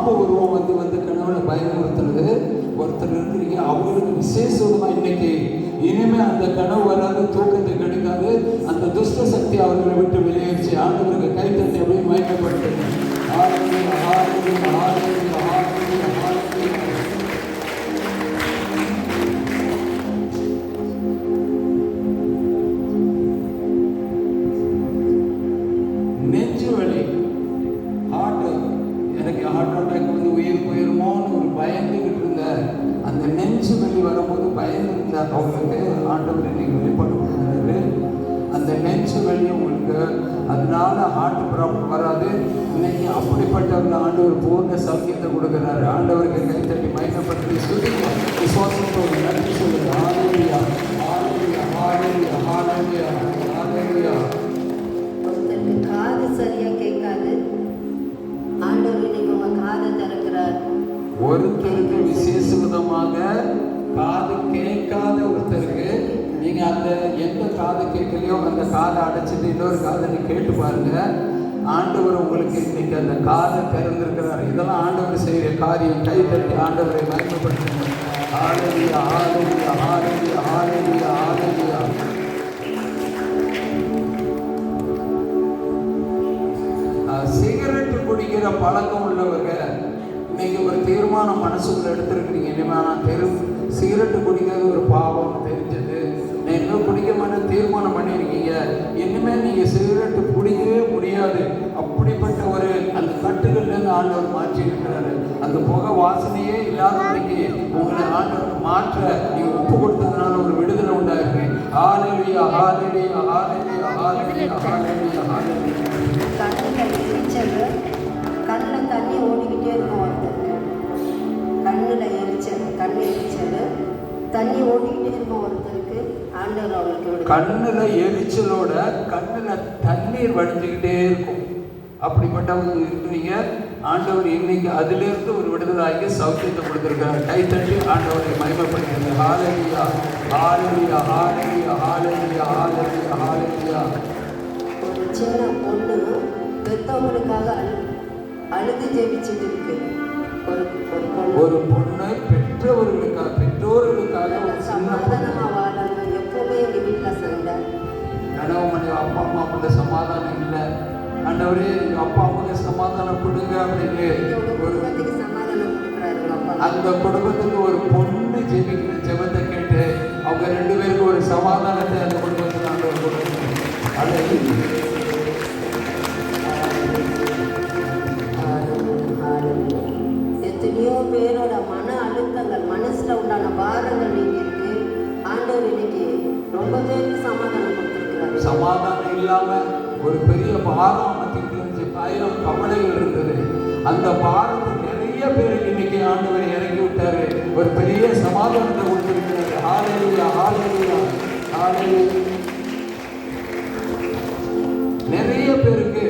பாம்பு உருவம் வந்து கனவுல பயமுறுத்துறது ஒருத்தர் இருக்கிறீங்க. அவங்களுக்கு விசேஷமாக இன்னைக்கு இனிமே அந்த கனவு வராது, தூக்கத்தை கெடுக்காது, அந்த துஷ்ட சக்தி அவர்களை விட்டு வெளியேறிச்சு. ஆண்டவருக்கு கைத்தட்டி அப்படியே மயக்கப்படுத்துங்க. ஹல்லேலூயா, ஹல்லேலூயா, ஹல்லேலூயா, ஹல்லேலூயா, ஹல்லேலூயா. நெஞ்சு வலி, எனக்கு ஹார்ட் அட்டாக் வந்து உயிர் போயிருமோன்னு ஒரு பயந்துகிட்டு இருந்த அந்த நெஞ்சு வலி வரும்போது பயந்து இருந்தாங்க. அவங்களுக்கு ஆண்டவர் இன்னைக்கு வெளிப்பாடு கொடுக்குறாரு. அந்த நெஞ்சு வலி உங்களுக்கு அதனால ஹார்ட் ப்ராப்ளம் வராது. இன்னைக்கு அப்படிப்பட்ட ஆண்டவர் பூர்ண சௌக்கியத்தை கொடுக்குறாரு. ஆண்டவருக்கு கைத்தட்டி மயக்கப்படுத்தி சொல்லுங்க, விசுவாசத்தோடு நன்றி சொல்லுங்க. ஹல்லேலூயா, ஹல்லேலூயா, ஹல்லேலூயா, ஹல்லேலூயா, ஹல்லேலூயா. ஒருத்தருக்கு காது சரியா கேட்காது, ஆண்டவர் இன்னைக்கு உங்க காதை திறக்கிறார். ஒருத்தருக்கு விசேஷ விதமாக காது கேட்காத ஒருத்தருக்கு நீங்க அந்த எந்த காது கேட்கலையோ அந்த காதை அடைச்சிட்டு இன்னொரு காதை கேட்டு பாருங்க. ஆண்டவர் உங்களுக்கு இன்னைக்கு அந்த காதை திறந்திருக்கிறார். இதெல்லாம் ஆண்டவர் செய்கிற காரியம். கை தட்டி ஆண்டவரை மகிமைப்படுத்துங்க. ஹல்லேலூயா, ஹல்லேலூயா, ஹல்லேலூயா, ஹல்லேலூயா, ஹல்லேலூயா. சிகரெட் குடிக்கிற பழக்கம் உள்ளவங்க இன்னைக்கு ஒரு தீர்மானம் மனசுக்குள்ள எடுத்திருக்கிறீங்க. இனிமேல் நான் சிகரெட்டு குடிக்கிறது ஒரு பாவம் தெரிஞ்சது, நீங்கள் குடிக்க மாட்டேன் தீர்மானம் பண்ணியிருக்கீங்க. இனிமேல் நீங்கள் சிகரெட்டு குடிக்கவே முடியாது. அப்படிப்பட்ட ஒரு அந்த கட்டுகள்லேருந்து ஆண்டவர் மாற்றி இருக்கிறாரு. அந்த புகை வாசனையே இல்லாதபடிக்கு உங்களை ஆண்டவர் மாற்ற நீங்கள் ஒப்பு கொடுத்ததுனால ஒரு விடுதலை உண்டாயிருக்கு. ஹல்லேலூயா, ஹல்லேலூயா, ஹல்லேலூயா, ஹல்லேலூயா, ஹல்லேலூயா, ஹல்லேலூயா. கண்ணில் தண்ணி ஓடிக்கிட்டே இருக்கும் ஒருத்தருக்கு. கண்ணில் எரிச்சல், கண் எரிச்சல், தண்ணி ஓடிக்கிட்டே இருக்கும் ஒருத்தருக்கு. ஆண்டவர் அவங்களுக்கு கண்ணில் எரிச்சலோட கண்ணில் தண்ணீர் வடிஞ்சுக்கிட்டே இருக்கும். அப்படிப்பட்டவங்க இருக்கிறீங்க. ஆண்டவர் இன்னைக்கு அதிலிருந்து ஒரு விடுதலாகி சௌக்கியத்தை கொடுத்துருக்காரு. கை தட்டி ஆண்டவரை மகிமைப்படுத்துங்க. ஹல்லேலூயா, ஹல்லேலூயா, ஹல்லேலூயா, ஹல்லேலூயா, ஹல்லேலூயா, ஹல்லேலூயா. ஒரு சின்ன பொண்ணு பெற்றவங்களுக்காக அழுது ஜெபிச்சுட்டு இருக்கு. ஒரு பொண்ணு பெற்றோர்களுக்காக சமாதானமா வாழாங்க. எப்பவுமே எங்க வீட்டுல சண்டை, கணவன் அப்பா அம்மா சமாதானம் இல்லை. ஆண்டவரே எங்க அப்பா அம்மாவுக்கு சமாதானம் கொடுங்க அப்படின்னு குடும்பத்துக்கு சமாதானம் கொடுக்குறாரு. அந்த குடும்பத்துக்கு ஒரு பொண்ணு ஜெபிக்கிற ஜெபத்தை கேட்டு அவங்க 2 பேருக்கும் ஒரு சமாதானத்தை அந்த குடும்பத்துக்கு ஆண்டவர் கொடுக்குறாரு. எத்தனையோ பேரோட மன அழுத்தங்கள், மனசுல உண்டான பாரங்கள் நீங்க இருக்கு. ஆண்டவர் இன்னைக்கு ரொம்ப பேருக்கு சமாதானம் கொடுத்துருக்கிறார். சமாதானம் இல்லாம ஒரு பெரிய பாரம் இருந்துச்சு, ஆயிரம் கவலைகள் இருந்தது. அந்த பாரத்தை நிறைய பேருக்கு இன்னைக்கு ஆண்டவர் இறக்கி விட்டாரு. ஒரு பெரிய சமாதானத்தை கொடுத்திருக்கிறாரு. ஹல்லேலூயா, ஹல்லேலூயா, ஹல்லேலூயா. நிறைய பேருக்கு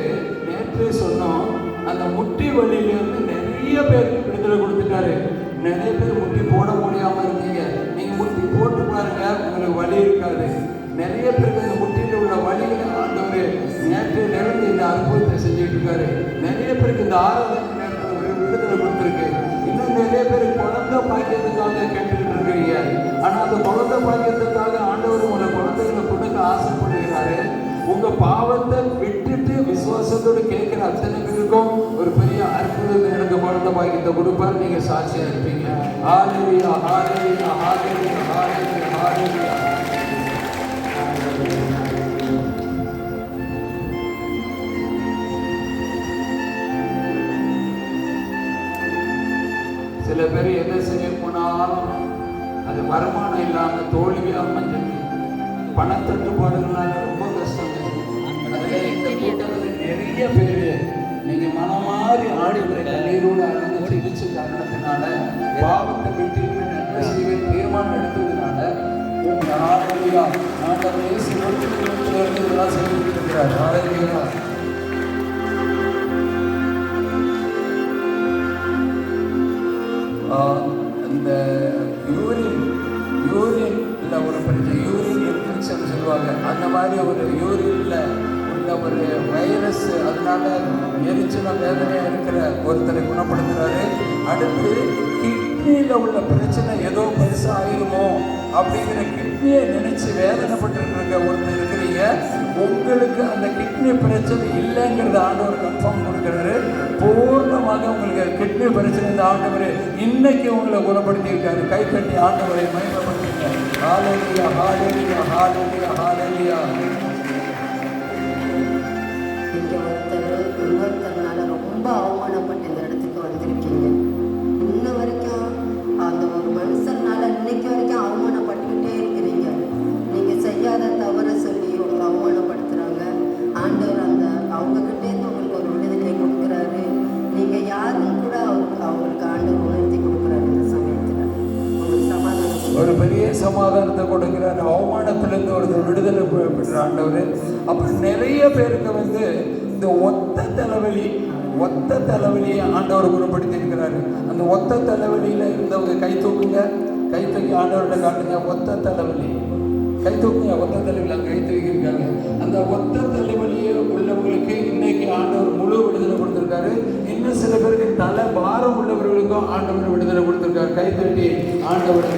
நேற்று சொன்னோம், அந்த முட்டி வலியிலிருந்து நிறைய பேருக்கு விடுதலை கொடுத்துட்டாரு. நிறைய பேர் முட்டி போட முடியாம இருந்தீங்க, நீங்க முட்டி போட்டு பாருங்க, உங்களுக்கு வலி இருக்காது. நிறைய பேருக்கு அந்த முட்டியில் உள்ள வலிகளை ஆண்டவர் நேற்றிலிருந்து இந்த அனுபவத்தை செஞ்சுட்டு இருக்காரு. நிறைய பேருக்கு இந்த ஆராதனை நேரத்தில் ஒரு விடுதலை கொடுத்துருக்கு. இன்னும் நிறைய பேர் குழந்தை பாக்கியத்துக்காக கேட்டுக்கிட்டு இருக்கிறீங்க. ஆனா அந்த குழந்தை பாக்கியத்துக்காக ஆண்டவர் உங்களை குழந்தைகளை கொடுக்க ஆசைப்படுகிறாரு. உங்க பாவத்தை விட்டுட்டு விசுவாசத்தோடு கேட்கிற அத்தனை பேருக்கும் ஒரு பெரிய அற்புதத்தை எனக்கு குழந்தை பாக்கியத்தை கொடுப்பாரு. நீங்க சாட்சியா இருப்பீங்க. ஹல்லேலூயா, ஹல்லேலூயா, ஹல்லேலூயா, ஹல்லேலூயா, ஹல்லேலூயா. சில பேர் எதை செய்ய போனாலும் அது வருமானம் இல்லாம தோல்வியா அமைஞ்சது. பணத்தட்டுப்பாடுகளால ரொம்ப கஷ்டம். நிறைய பேரு நீங்க மனமாறி ஆடிவரை கண்ணீரோடு அழகு சிகிச்சை காரணத்தினால பாவத்தை விட்டு நன்மை செய்வேன் தீர்மானம் எடுத்ததுனால உங்க ஆளுமையா ஆண்டவர் இயேசு இதெல்லாம் செஞ்சுட்டு இருக்கிறார். ஆளுமையா இந்த யூரின்ல ஒரு பிரச்சனை, யூரின் இன்ஃபெக்ஷன் சொல்லுவாங்க. அந்த மாதிரி ஒரு யூரின்ல உள்ள ஒரு வைரஸ், அதனால எரிச்சல வேதனையா இருக்கிற ஒருத்தரை குணப்படுத்துறாரு. கிட்னியில் உள்ள பிரச்சனை ஏதோ பெருசாக ஆயிருமோ அப்படிங்கிற கிட்னியை நினைச்சு வேதனைப்பட்டு ஒருத்தர் இருக்கிறீங்க. உங்களுக்கு அந்த கிட்னி பிரச்சனை இல்லைங்கிறத ஆண்டவர் கன்ஃபார்ம் கொடுக்குறாரு. பூர்ணமாக உங்களுக்கு கிட்னி பிரச்சனை இந்த ஆண்டவர் இன்னைக்கு உங்களை குணப்படுத்தியிருக்காரு. கை கட்டி ஆண்டவரை மகிமைப்படுத்துங்க. ஹல்லேலூயா, ஹல்லேலூயா, ஹல்லேலூயா, ஹல்லேலூயா. இங்கே இன்னொருத்தர்னால ரொம்ப அவமானப்பட்டு இந்த இடத்துக்கு வந்திருக்கீங்க. இன்ன வரைக்கும் அந்த ஒரு மனுஷனால இன்னைக்கு வரைக்கும் அவமானப்பட்டுக்கிட்டே இருக்கிறீங்க. நீங்கள் செய்யாத தவற சொல்லி உங்களை அவமானப்படுத்துகிறாங்க. ஆண்டவர் அவங்கக்கிட்டேருந்து உங்களுக்கு ஒரு விடுதலை கொடுக்குறாரு. நீங்கள் யாருன்னு கூட அவங்களுக்கு ஆண்டவர் உணர்த்தி கொடுக்குறாரு. இந்த சமயத்தில் உங்களுக்கு சமாதானம், ஒரு பெரிய சமாதானத்தை கொடுக்கிறார். அவமானத்திலிருந்து ஒரு விடுதலை பெற்ற ஆண்டவர். அப்புறம் நிறைய பேருக்கு இந்த ஒத்த தலைவலியை ஆண்டவர் குணப்படுத்தி இருக்கிறாரு. அந்த ஒத்த தலைவலியில் இருந்தவங்க கை தூக்குங்க, கை தூக்கி ஆண்டவர்கிட்ட காட்டுங்க. ஒத்த தலைவலி கை தூக்குங்க. ஒத்த தலைவலி அங்கே கை தூக்கியிருக்காங்க. அந்த ஒத்த தலைவலியை உள்ளவங்களுக்கு இன்னைக்கு ஆண்டவர் முழு விடுதலை கொடுத்துருக்காரு. இன்னும் சில பேருக்கு தலை பாரம் உள்ளவர்களுக்கும் ஆண்டவர் விடுதலை கொடுத்துருக்காரு. கை தட்டி ஆண்டவர்